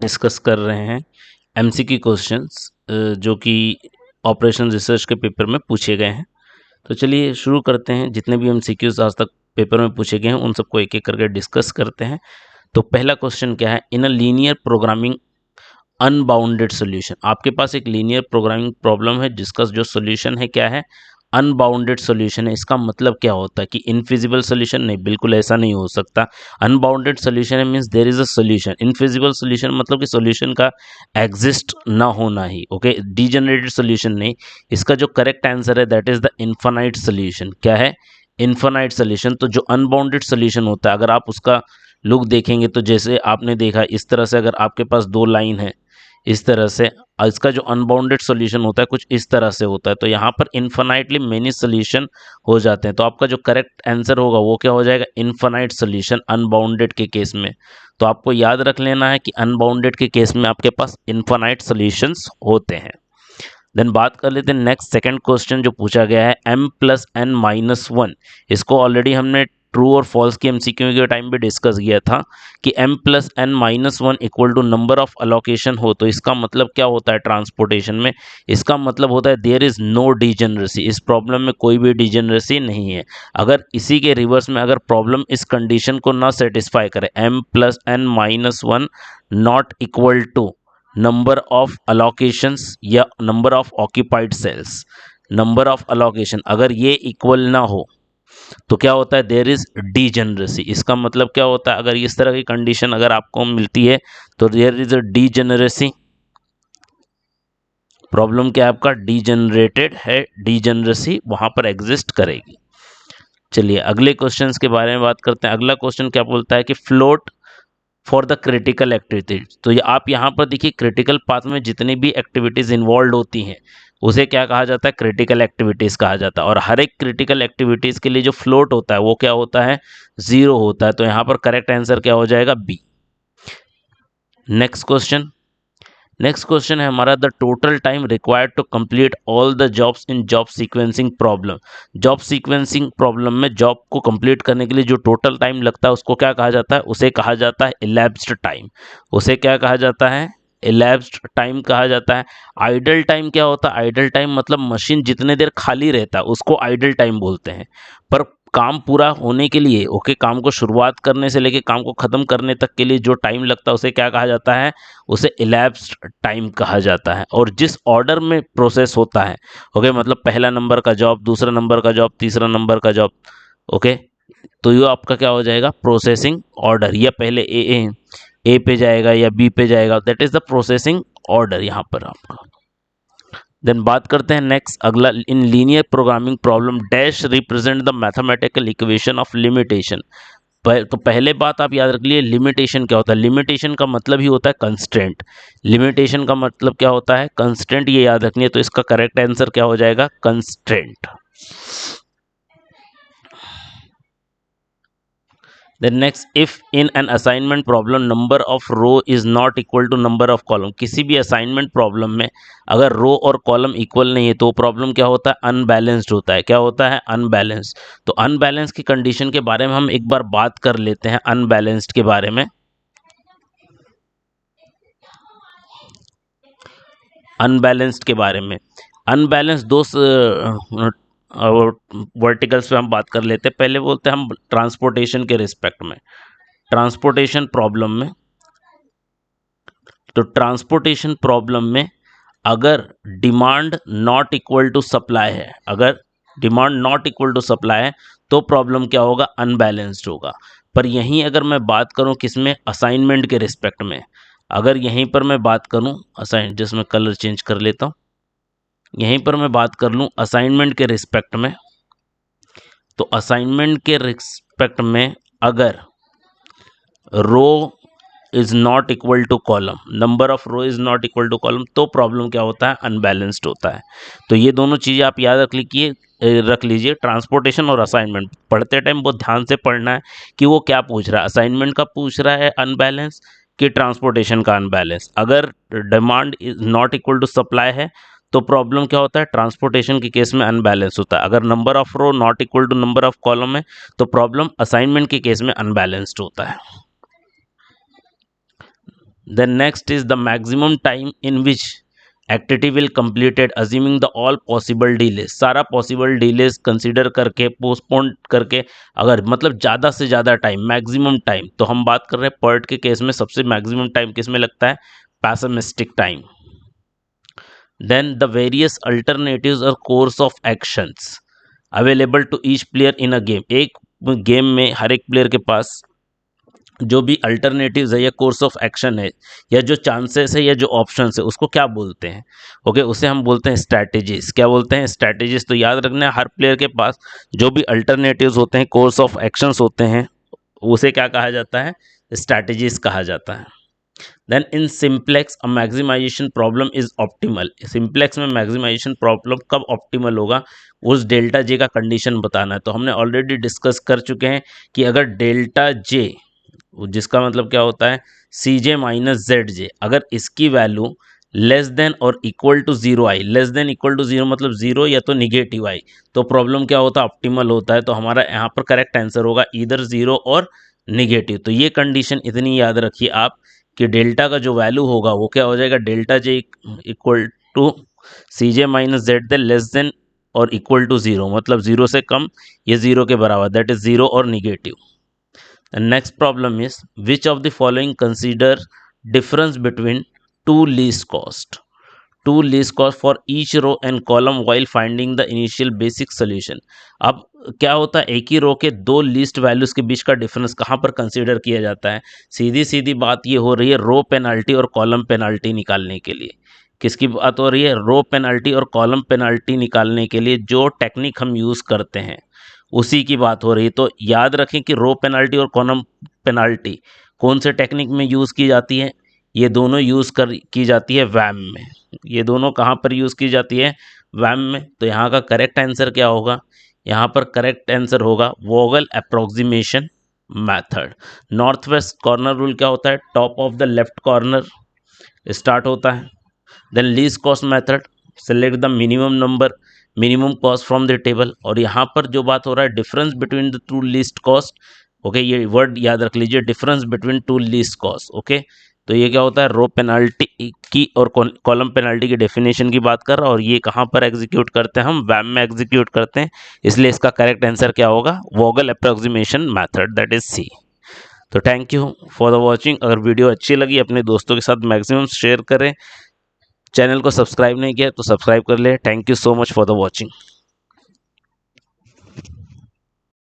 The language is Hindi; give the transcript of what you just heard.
डिस्कस कर रहे हैं एमसीक्यू क्वेश्चंस जो कि ऑपरेशन रिसर्च के पेपर में पूछे गए हैं। तो चलिए शुरू करते हैं। जितने भी एमसीक्यूज आज तक पेपर में पूछे गए हैं उन सबको एक एक करके डिस्कस करते हैं। तो पहला क्वेश्चन क्या है, in a linear programming unbounded solution. आपके पास एक लीनियर प्रोग्रामिंग प्रॉब्लम है जिसका जो सोल्यूशन है क्या है, अनबाउंडेड सोल्यूशन है। इसका मतलब क्या होता है कि इनफिजिबल सोल्यूशन? नहीं, बिल्कुल ऐसा नहीं हो सकता। अनबाउंडेड सोल्यूशन है means there is a solution. Infeasible solution मतलब कि सोल्यूशन का एग्जिस्ट ना होना ही। ओके, डीजेनरेटेड सोल्यूशन नहीं। इसका जो करेक्ट आंसर है that is the infinite solution. क्या है? Infinite solution. तो जो अनबाउंडेड सोल्यूशन होता है, अगर आप उसका लुक देखेंगे तो जैसे आपने देखा इस तरह से, अगर आपके पास दो लाइन है इस तरह से, इसका जो अनबाउंडेड सॉल्यूशन होता है कुछ इस तरह से होता है। तो यहाँ पर इन्फिनाइटली मेनी सॉल्यूशन हो जाते हैं। तो आपका जो करेक्ट आंसर होगा वो क्या हो जाएगा, इन्फिनाइट सॉल्यूशन अनबाउंडेड के केस में। तो आपको याद रख लेना है कि अनबाउंडेड के केस में आपके पास इन्फिनाइट सॉल्यूशंस होते हैं। देन बात कर लेते हैं नेक्स्ट सेकंड क्वेश्चन जो पूछा गया है, m+n-1। इसको ऑलरेडी हमने ट्रू और फॉल्स की एमसीक्यू के टाइम भी डिस्कस किया था कि m+n-1 equal to number of allocation हो। तो इसका मतलब क्या होता है ट्रांसपोर्टेशन में? इसका मतलब होता है देयर इज नो डिजेनरेसी। इस प्रॉब्लम में कोई भी डिजेनरेसी नहीं है। अगर इसी के रिवर्स में अगर प्रॉब्लम इस कंडीशन को ना सेटिस्फाई करे, m+n-1 not equal to number of allocations या number of occupied cells, number of allocation, अगर ये इक्वल ना हो तो क्या होता है, देयर इज डीजेनरेसी। इसका मतलब क्या होता है, अगर इस तरह की कंडीशन अगर आपको मिलती है तो there is a degeneracy. Problem क्या है आपका, डीजेनरेटेड है, डीजेनरेसी वहां पर एग्जिस्ट करेगी। चलिए अगले क्वेश्चंस के बारे में बात करते हैं। अगला क्वेश्चन क्या बोलता है कि float for the critical activities. तो ये आप यहाँ पर देखिए, क्रिटिकल पाथ में जितनी भी एक्टिविटीज इन्वॉल्व होती हैं उसे क्या कहा जाता है, क्रिटिकल एक्टिविटीज कहा जाता है। और हर एक क्रिटिकल एक्टिविटीज के लिए जो फ्लोट होता है वो क्या होता है, 0 होता है। तो यहाँ पर करेक्ट आंसर क्या हो जाएगा, बी। नेक्स्ट क्वेश्चन है हमारा, the total time required to complete all the jobs in job sequencing problem. Job sequencing problem में जॉब को कंप्लीट करने के लिए जो टोटल टाइम लगता है उसको क्या कहा जाता है, उसे कहा जाता है इलैप्स्ड टाइम। उसे क्या कहा जाता है, इलैप्स्ड टाइम कहा जाता है। आइडल टाइम क्या होता है, आइडल टाइम मतलब मशीन जितने देर खाली रहता है उसको आइडल टाइम बोलते हैं। पर काम पूरा होने के लिए, ओके, काम को शुरुआत करने से लेके काम को खत्म करने तक के लिए जो टाइम लगता है उसे क्या कहा जाता है, उसे इलैप्स्ड टाइम कहा जाता है। और जिस ऑर्डर में प्रोसेस होता है, ओके, मतलब पहला नंबर का जॉब, दूसरा नंबर का जॉब, तीसरा नंबर का जॉब, ओके, तो ये आपका क्या हो जाएगा, प्रोसेसिंग ऑर्डर। या पहले ए पे जाएगा या बी पे जाएगा, that is the processing order यहाँ पर आपका। देन बात करते हैं नेक्स्ट अगला, in linear programming problem dash represent the mathematical equation of limitation. तो पहले बात आप याद रख लिए, लिमिटेशन क्या होता है। लिमिटेशन का मतलब ही होता है कंस्ट्रेंट। लिमिटेशन का मतलब क्या होता है, कंस्ट्रेंट, ये याद रखनी है। तो इसका करेक्ट आंसर क्या हो जाएगा, constraint. Then next, if in an assignment problem number of row is not equal to number of column। किसी भी असाइनमेंट प्रॉब्लम में अगर रो और कॉलम इक्वल नहीं है तो प्रॉब्लम क्या होता है, अनबैलेंस्ड होता है। क्या होता है, अनबैलेंस्ड। तो अनबैलेंस की कंडीशन के बारे में हम एक बार बात कर लेते हैं, अनबैलेंस्ड के बारे में। अनबैलेंस्ड के बारे में, अनबैलेंस दो वर्टिकल्स पे हम बात कर लेते हैं। पहले बोलते हैं हम ट्रांसपोर्टेशन के रिस्पेक्ट में, ट्रांसपोर्टेशन प्रॉब्लम में। तो ट्रांसपोर्टेशन प्रॉब्लम में अगर demand not equal to supply है, अगर demand not equal to supply है तो प्रॉब्लम क्या होगा, अनबैलेंस्ड होगा। पर यहीं अगर मैं बात करूं किसमें, असाइनमेंट के रिस्पेक्ट में, अगर यहीं पर मैं बात करूं असाइन, जिसमें कलर चेंज कर लेता हूं, यहीं पर मैं बात कर लूं असाइनमेंट के रिस्पेक्ट में, तो असाइनमेंट के रिस्पेक्ट में अगर row is not equal to column, number of row is not equal to column, तो प्रॉब्लम क्या होता है, अनबैलेंस्ड होता है। तो ये दोनों चीज़ें आप याद रख लीजिए। ट्रांसपोर्टेशन और असाइनमेंट पढ़ते टाइम बहुत ध्यान से पढ़ना है कि वो क्या पूछ रहा है, असाइनमेंट का पूछ रहा है अनबैलेंस कि ट्रांसपोर्टेशन का अनबैलेंस। अगर demand is not equal to supply है तो प्रॉब्लम क्या होता है, ट्रांसपोर्टेशन के केस में अनबैलेंस होता है। अगर number of row not equal to number of column है तो प्रॉब्लम असाइनमेंट के केस में अनबैलेंस्ड होता है। Then next is the maximum time in which activity will completed assuming the all possible delays. सारा possible delays consider करके postpone करके, अगर मतलब ज़्यादा से ज़्यादा टाइम, मैक्सिमम टाइम, तो हम बात कर रहे हैं PERT के केस में सबसे मैक्सिमम टाइम किस में लगता है, pessimistic time. Then the various alternatives or course of actions available to each player in a game. एक गेम में हर एक प्लेयर के पास जो भी अल्टरनेटिव्स है या कोर्स ऑफ एक्शन है या जो चांसेस है या जो ऑप्शंस है उसको क्या बोलते हैं, ओके, उसे हम बोलते हैं स्ट्रैटेजीज. क्या बोलते हैं, स्ट्रैटेजीज. तो याद रखना है हर प्लेयर के पास जो भी अल्टरनेटिव्स होते हैं, कोर्स ऑफ एक्शंस होते हैं, उसे क्या कहा जाता है, स्ट्रैटेजीज कहा जाता है. Then in simplex a maximization problem is optimal. Simplex में मैक्सिमाइजेशन प्रॉब्लम कब ऑप्टिमल होगा, उस डेल्टा जे का कंडीशन बताना है. तो हमने ऑलरेडी डिस्कस कर चुके हैं कि अगर डेल्टा जे, जिसका मतलब क्या होता है सी जे माइनस जेड जे, अगर इसकी वैल्यू लेस देन और इक्वल टू जीरो आई, less than equal to zero मतलब जीरो या तो निगेटिव आई, तो प्रॉब्लम क्या होता है, ऑप्टिमल होता है. तो हमारा यहाँ पर करेक्ट आंसर होगा इधर जीरो और निगेटिव. तो ये कंडीशन इतनी याद रखिए आप कि डेल्टा का जो वैल्यू होगा वो क्या हो जाएगा, delta J equal to C J minus Z दे लेस देन और इक्वल टू जीरो, मतलब जीरो से कम, ये जीरो के बराबर, दैट इज जीरो और negative. The next problem is which of the following consider difference between two least cost. Two least cost for each row and column while finding the initial basic solution. अब क्या होता है, एक ही रो के दो लीस्ट वैल्यूज के बीच का डिफरेंस कहाँ पर कंसीडर किया जाता है. सीधी सीधी बात ये हो रही है रो पेनाल्टी और कॉलम पेनाल्टी निकालने के लिए. किसकी बात हो रही है, रो पेनाल्टी और कॉलम पेनाल्टी निकालने के लिए जो टेक्निक हम यूज़ करते हैं उसी की बात हो रही है. तो याद रखें कि रो पेनाल्टी और कॉलम पेनाल्टी कौन से टेक्निक में यूज़ की जाती है, ये दोनों यूज़ की जाती है वैम में. ये दोनों कहाँ पर यूज़ की जाती है, वैम में. तो यहाँ का करेक्ट आंसर क्या होगा, यहाँ पर करेक्ट आंसर होगा Vogel approximation method. North west corner rule क्या होता है, top of the left corner start होता है. Then least cost method, select the minimum number, minimum cost from the table. और यहाँ पर जो बात हो रहा है difference between the two least cost, okay, ये वर्ड याद रख लीजिए, difference between two least cost, okay. तो ये क्या होता है, रो पेनाल्टी की और कॉलम पेनाल्टी की डेफिनेशन की बात कर रहा है, और ये कहाँ पर एग्जीक्यूट करते हैं, हम वैम में एग्जीक्यूट करते हैं. इसलिए इसका करेक्ट आंसर क्या होगा, Vogel approximation method, that is C. तो thank you for the watching. अगर वीडियो अच्छी लगी अपने दोस्तों के साथ मैक्सिमम शेयर करें. चैनल को सब्सक्राइब नहीं किया तो सब्सक्राइब कर ले. Thank you so much for the watching.